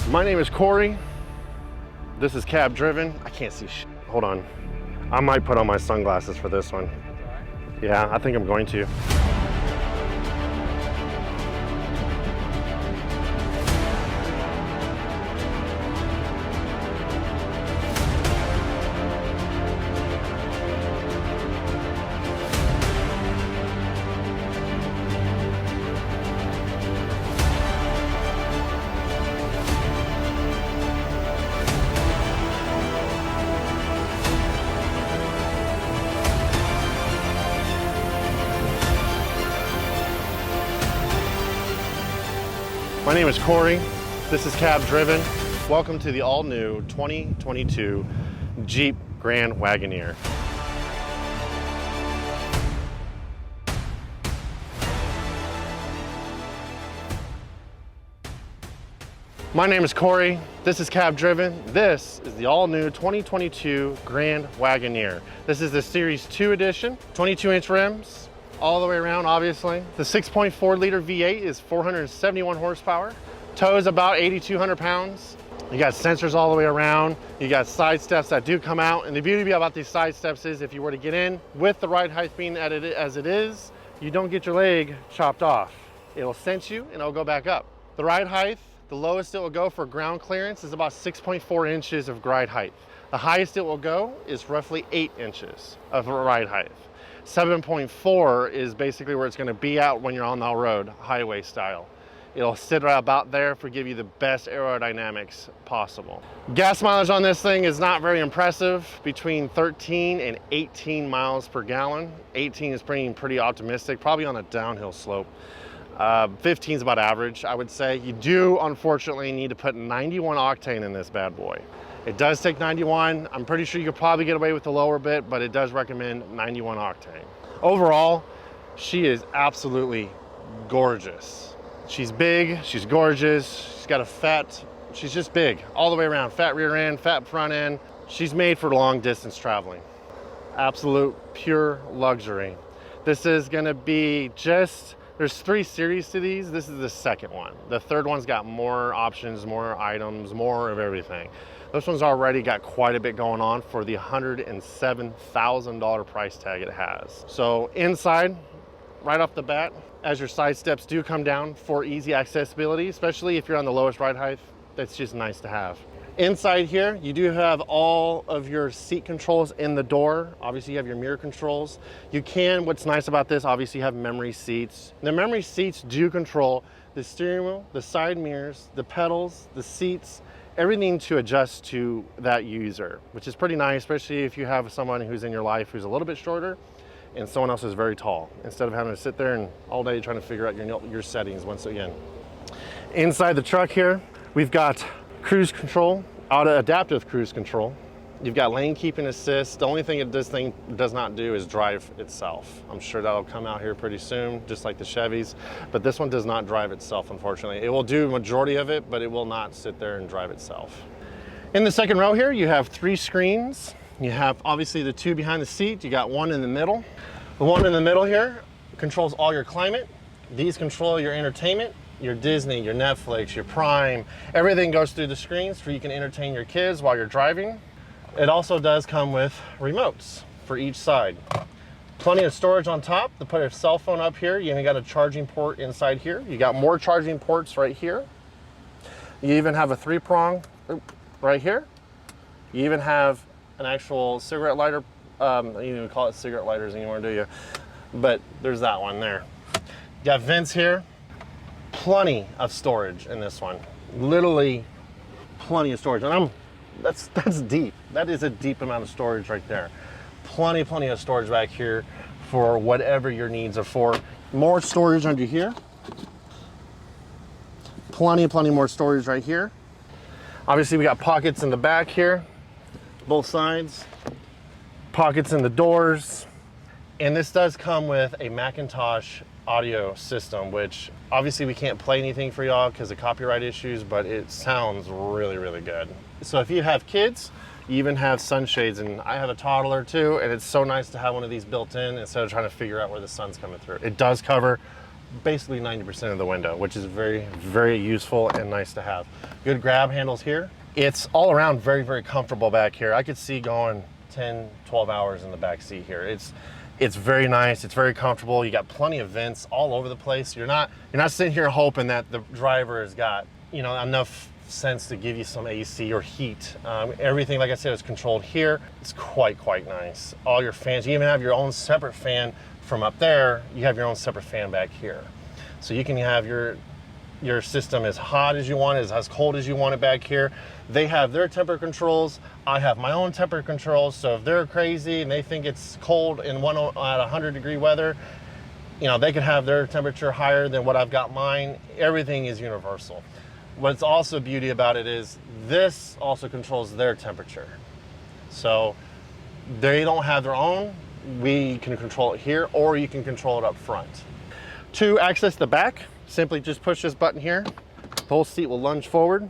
My name is Corey. This is cab driven. I can't see shit. Hold on. I might put on my sunglasses for this one. Yeah, I think I'm going to. My name is Corey. This is Cab Driven. Welcome to the all-new 2022 Jeep Grand Wagoneer. My name is Corey. This is Cab Driven. This is the all-new 2022 Grand Wagoneer. This is the Series 2 edition, 22-inch rims, all the way around, obviously. The 6.4 liter V8 is 471 horsepower. Tows about 8,200 pounds. You got sensors all the way around. You got side steps that do come out. And the beauty about these side steps is if you were to get in with the ride height being as it is, you don't get your leg chopped off. It'll cinch you and it'll go back up. The ride height, the lowest it will go for ground clearance is about 6.4 inches of ride height. The highest it will go is roughly 8 inches of ride height. 7.4 is basically where it's going to be out when you're on the road, highway style. It'll sit right about there for give you the best aerodynamics possible. Gas mileage on this thing is not very impressive, between 13 and 18 miles per gallon. 18 is pretty optimistic, probably on a downhill slope. 15 is about average, I would say. You do, unfortunately, need to put 91 octane in this bad boy. It does take 91. I'm pretty sure you could probably get away with the lower bit, but it does recommend 91 octane. Overall, she is absolutely gorgeous. She's big, she's gorgeous, she's got she's just big all the way around. Fat rear end, fat front end. She's made for long distance traveling. Absolute pure luxury. This is gonna be there's 3 series to these. This is the second one. The third one's got more options, more items, more of everything. This one's already got quite a bit going on for the $107,000 price tag it has. So inside, right off the bat, as your side steps do come down for easy accessibility, especially if you're on the lowest ride height, that's just nice to have. Inside here, you do have all of your seat controls in the door. Obviously, you have your mirror controls. What's nice about this, obviously you have memory seats. The memory seats do control the steering wheel, the side mirrors, the pedals, the seats, everything to adjust to that user, which is pretty nice, especially if you have someone who's in your life who's a little bit shorter and someone else is very tall, instead of having to sit there and all day trying to figure out your settings once again. Inside the truck here, we've got cruise control, adaptive cruise control. You've got lane keeping assist. The only thing this thing does not do is drive itself. I'm sure that'll come out here pretty soon, just like the Chevys, but this one does not drive itself, unfortunately. It will do a majority of it, but it will not sit there and drive itself. In the second row here, you have 3 screens. You have obviously the 2 behind the seat. You got 1 in the middle. The one in the middle here controls all your climate. These control your entertainment, your Disney, your Netflix, your Prime. Everything goes through the screens so you can entertain your kids while you're driving. It also does come with remotes for each side. Plenty of storage on top to put a cell phone up here. You even got a charging port inside here. You got more charging ports right here. You even have a 3-prong right here. You even have an actual cigarette lighter. You don't even call it cigarette lighters anymore, do you? But there's that one there. You got vents here. Plenty of storage in this one. Literally plenty of storage. And that's deep. That is a deep amount of storage right there. Plenty of storage back here for whatever your needs are for. More storage under here. Plenty more storage right here. Obviously we got pockets in the back here, both sides. Pockets in the doors. And this does come with a Macintosh audio system, which obviously we can't play anything for y'all because of copyright issues, but it sounds really good. So if you have kids, you even have sunshades, and I have a toddler too, and it's so nice to have one of these built in instead of trying to figure out where the sun's coming through. It does cover basically 90% of the window, which is very, very useful and nice to have. Good grab handles here. It's all around very, very comfortable back here. I could see going 10, 12 hours in the back seat here. It's very nice. It's very comfortable. You got plenty of vents all over the place. You're not sitting here hoping that the driver has got, you know, enough sense to give you some AC or heat. Everything, like I said, is controlled here. It's quite nice. All your fans, you even have your own separate fan from up there. You have your own separate fan back here. So you can have your system as hot as you want it, as cold as you want it back here. They have their temperature controls. I have my own temperature controls. So if they're crazy and they think it's cold in at 100-degree weather, you know, they could have their temperature higher than what I've got mine. Everything is universal. What's also beauty about it is this also controls their temperature. So they don't have their own. We can control it here, or you can control it up front. To access the back, simply just push this button here. The whole seat will lunge forward.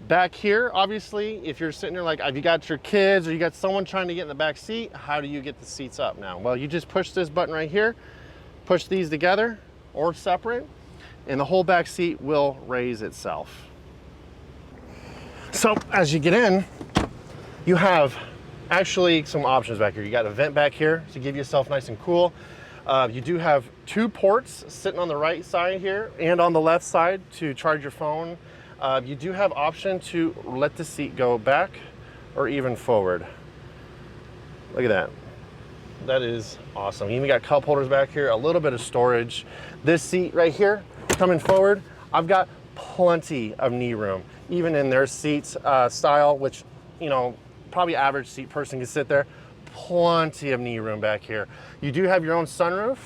Back here, obviously, if you're sitting there like, if you got your kids or you got someone trying to get in the back seat, how do you get the seats up now? Well, you just push this button right here, push these together or separate, and the whole back seat will raise itself. So as you get in, you have actually some options back here. You got a vent back here to give yourself nice and cool. You do have 2 ports sitting on the right side here and on the left side to charge your phone. You do have option to let the seat go back or even forward. Look at that. That is awesome. You even got cup holders back here, a little bit of storage. This seat right here, coming forward, I've got plenty of knee room, even in their seats style, which, you know, probably average seat person can sit there. Plenty of knee room back here. You do have your own sunroof.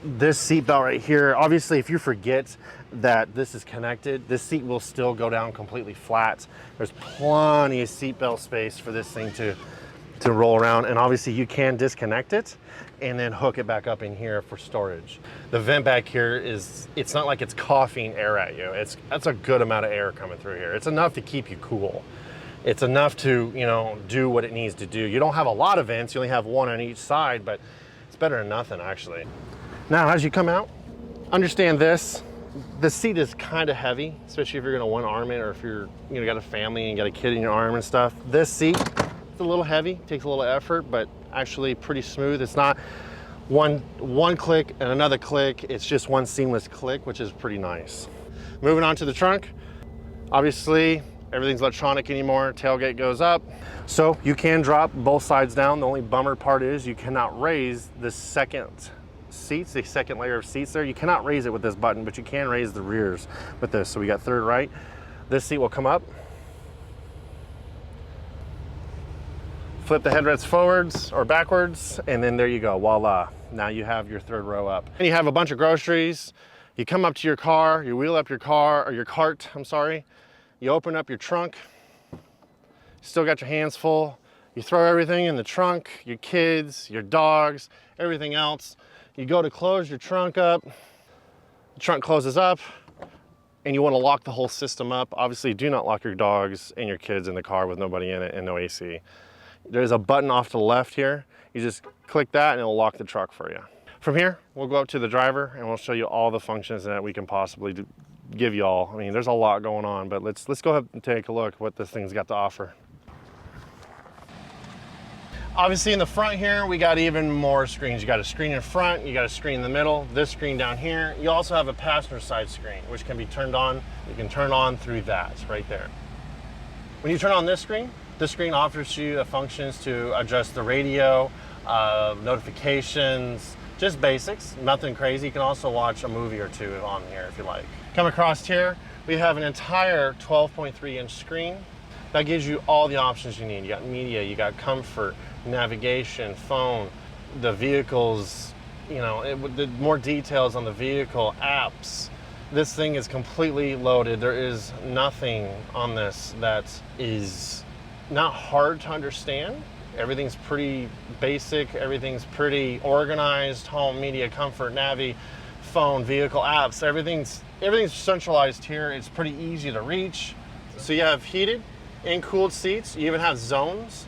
This seat belt right here, obviously if you forget that this is connected, this seat will still go down completely flat. There's plenty of seat belt space for this thing to roll around, and obviously you can disconnect it and then hook it back up in here for storage. The vent back here is, it's not like it's coughing air at you. That's a good amount of air coming through here. It's enough to keep you cool. It's enough to, you know, do what it needs to do. You don't have a lot of vents, you only have one on each side, but it's better than nothing actually. Now, as you come out, understand this. The seat is kind of heavy, especially if you're gonna one arm it, or if you're, you know, got a family and got a kid in your arm and stuff. This seat, it's a little heavy, takes a little effort, but actually pretty smooth. It's not one click and another click. It's just one seamless click, which is pretty nice. Moving on to the trunk. Obviously, everything's electronic anymore. Tailgate goes up. So you can drop both sides down. The only bummer part is you cannot raise the second seats, the second layer of seats there. You cannot raise it with this button, but you can raise the rears with this. So we got third right. This seat will come up. Flip the headrests forwards or backwards, and then there you go, voila. Now you have your third row up. And you have a bunch of groceries. You come up to your car, you wheel up your car, or your cart, I'm sorry. You open up your trunk, still got your hands full. You throw everything in the trunk, your kids, your dogs, everything else. You go to close your trunk up, the trunk closes up, and you want to lock the whole system up. Obviously, do not lock your dogs and your kids in the car with nobody in it and no AC. There's a button off to the left here. You just click that and it'll lock the truck for you. From here, we'll go up to the driver and we'll show you all the functions that we can possibly give you all. I mean, there's a lot going on, but let's go ahead and take a look at what this thing's got to offer. Obviously in the front here, we got even more screens. You got a screen in front, you got a screen in the middle, this screen down here. You also have a passenger side screen, which can be turned on. You can turn on through that right there. When you turn on this screen offers you the functions to adjust the radio, notifications, just basics, nothing crazy. You can also watch a movie or two on here if you like. Come across here, we have an entire 12.3-inch screen. That gives you all the options you need. You got media, you got comfort, navigation, phone, the vehicles, you know, the more details on the vehicle, apps. This thing is completely loaded. There is nothing on this that is not hard to understand. Everything's pretty basic, everything's pretty organized, home, media, comfort, navi, phone, vehicle, apps, everything's centralized here. It's pretty easy to reach. So you have heated and cooled seats. You even have zones.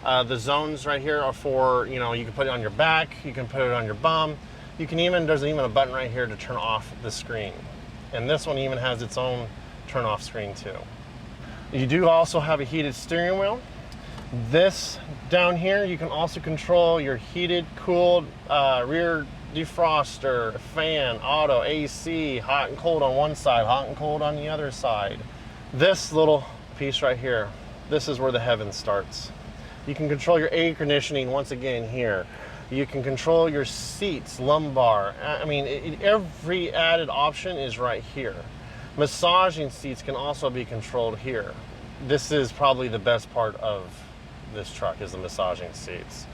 The zones right here are for, you know, you can put it on your back, you can put it on your bum, There's even a button right here to turn off the screen. And this one even has its own turn off screen too. You do also have a heated steering wheel. This down here, you can also control your heated, cooled rear defroster, fan, auto, AC, hot and cold on one side, hot and cold on the other side. This little piece right here, this is where the heaven starts. You can control your air conditioning once again here. You can control your seats, lumbar. I mean, every added option is right here. Massaging seats can also be controlled here. This is probably the best part of this truck, is the massaging seats.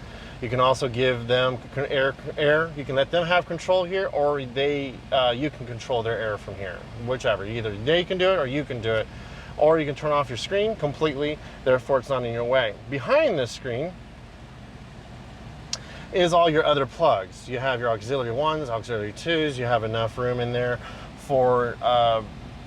You can also give them air. You can let them have control here, or you can control their air from here. Whichever, either they can do it or you can do it. Or you can turn off your screen completely, therefore it's not in your way. Behind this screen is all your other plugs. You have your auxiliary 1s, auxiliary 2s, you have enough room in there for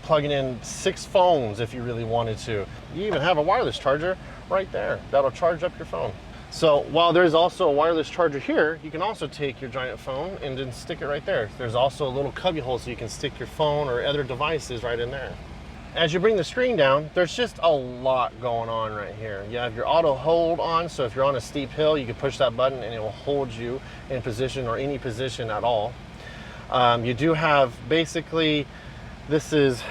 plugging in 6 phones if you really wanted to. You even have a wireless charger right there that'll charge up your phone. So while there's also a wireless charger here, you can also take your giant phone and then stick it right there. There's also a little cubby hole so you can stick your phone or other devices right in there. As you bring the screen down, there's just a lot going on right here. You have your auto hold on, so if you're on a steep hill, you can push that button and it will hold you in position or any position at all. You do have basically, this is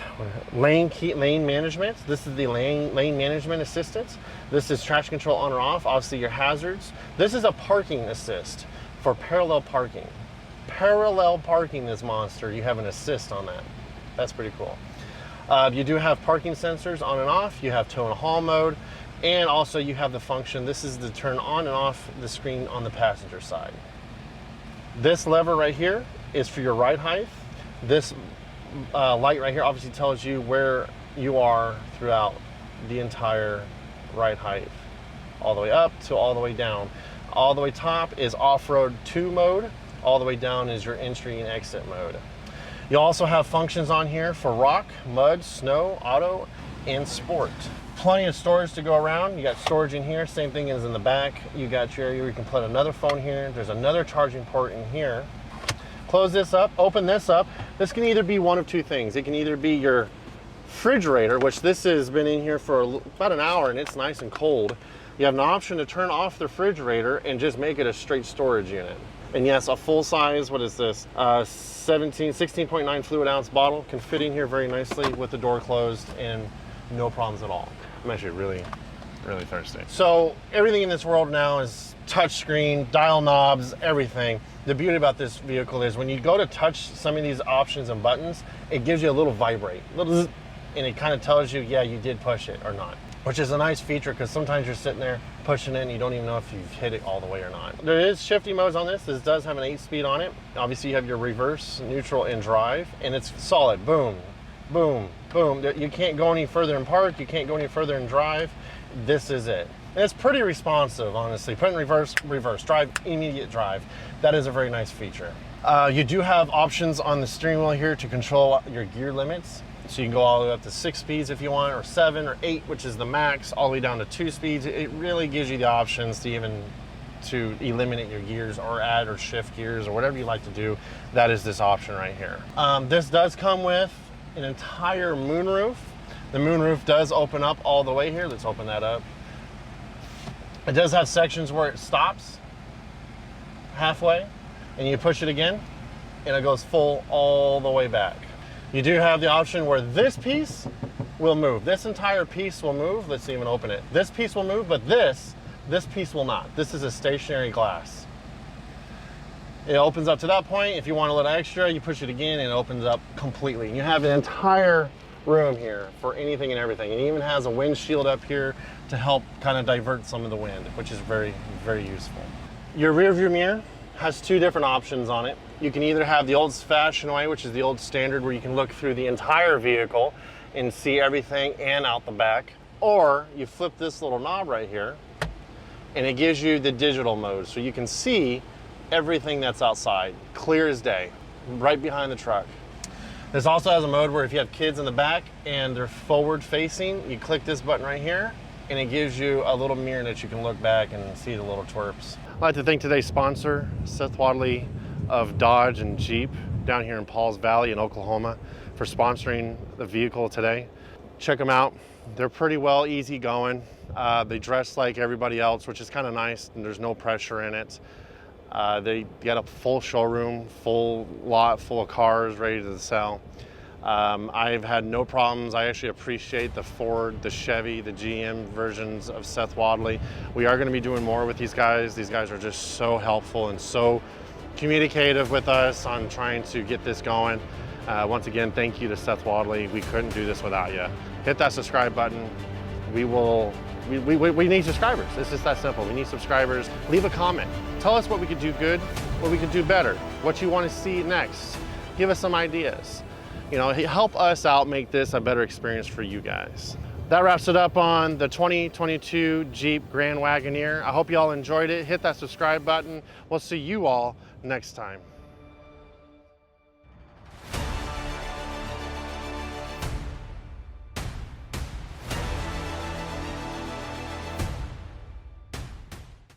lane management. This is the lane management assistance. This is traction control on or off, obviously your hazards. This is a parking assist for parallel parking. Parallel parking this monster, you have an assist on that. That's pretty cool. You do have parking sensors on and off. You have tow and haul mode, and also you have the function. This is the turn on and off the screen on the passenger side. This lever right here is for your ride height. This light right here obviously tells you where you are throughout the entire ride height, all the way up to all the way down. All the way top is off-road 2 mode. All the way down is your entry and exit mode. You also have functions on here for rock, mud, snow, auto, and sport. Plenty of storage to go around. You got storage in here, same thing as in the back. You got your area where you can put another phone here. There's another charging port in here. Close this up, open this up. This can either be one of 2 things. It can either be your refrigerator, which this has been in here for about an hour and it's nice and cold. You have an option to turn off the refrigerator and just make it a straight storage unit. And yes, a full size, what is this? 16.9 fluid ounce bottle can fit in here very nicely with the door closed and no problems at all. I'm actually really thirsty. So everything in this world now is touch screen, dial knobs, everything. The beauty about this vehicle is when you go to touch some of these options and buttons, it gives you a little vibrate, and it kind of tells you, yeah, you did push it or not. Which is a nice feature because sometimes you're sitting there pushing it and you don't even know if you've hit it all the way or not. There is shifty modes on this. This does have an 8-speed on it. Obviously you have your reverse, neutral, and drive, and it's solid. Boom, boom, boom. You can't go any further in park. You can't go any further in drive. This is it. And it's pretty responsive, honestly. Put in reverse, reverse, drive, immediate drive. That is a very nice feature. You do have options on the steering wheel here to control your gear limits. So you can go all the way up to 6 speeds if you want, or 7 or 8, which is the max, all the way down to 2 speeds. It really gives you the options to eliminate your gears or add or shift gears or whatever you like to do. That is this option right here. This does come with an entire moonroof. The moonroof does open up all the way here. Let's open that up. It does have sections where it stops halfway and you push it again and it goes full all the way back. You do have the option where this piece will move. This entire piece will move. Let's even open it. This piece will move, but this piece will not. This is a stationary glass. It opens up to that point. If you want a little extra, you push it again and it opens up completely. You have an entire room here for anything and everything. It even has a windshield up here to help kind of divert some of the wind, which is very, very useful. Your rear view mirror has 2 different options on it. You can either have the old-fashioned way, which is the old standard where you can look through the entire vehicle and see everything and out the back, or you flip this little knob right here and it gives you the digital mode so you can see everything that's outside, clear as day, right behind the truck. This also has a mode where if you have kids in the back and they're forward facing, you click this button right here and it gives you a little mirror that you can look back and see the little twerps. I'd like to thank today's sponsor, Seth Wadley, of Dodge and Jeep down here in Pauls Valley in Oklahoma for sponsoring the vehicle today. Check them out. They're pretty well easygoing. They dress like everybody else, which is kind of nice, and there's no pressure in it. They get a full showroom, full lot full of cars ready to sell. I've had no problems. I actually appreciate the Ford, the Chevy, the GM versions of Seth Wadley. We are going to be doing more with these guys. These guys are just so helpful and so communicative with us on trying to get this going. Once again, thank you to Seth Wadley. We couldn't do this without you. Hit that subscribe button. We need subscribers. It's just that simple. We need subscribers. Leave a comment. Tell us what we could do good, what we could do better, what you want to see next. Give us some ideas. You know, help us out, make this a better experience for you guys. That wraps it up on the 2022 Jeep Grand Wagoneer. I hope you all enjoyed it. Hit that subscribe button. We'll see you all next time.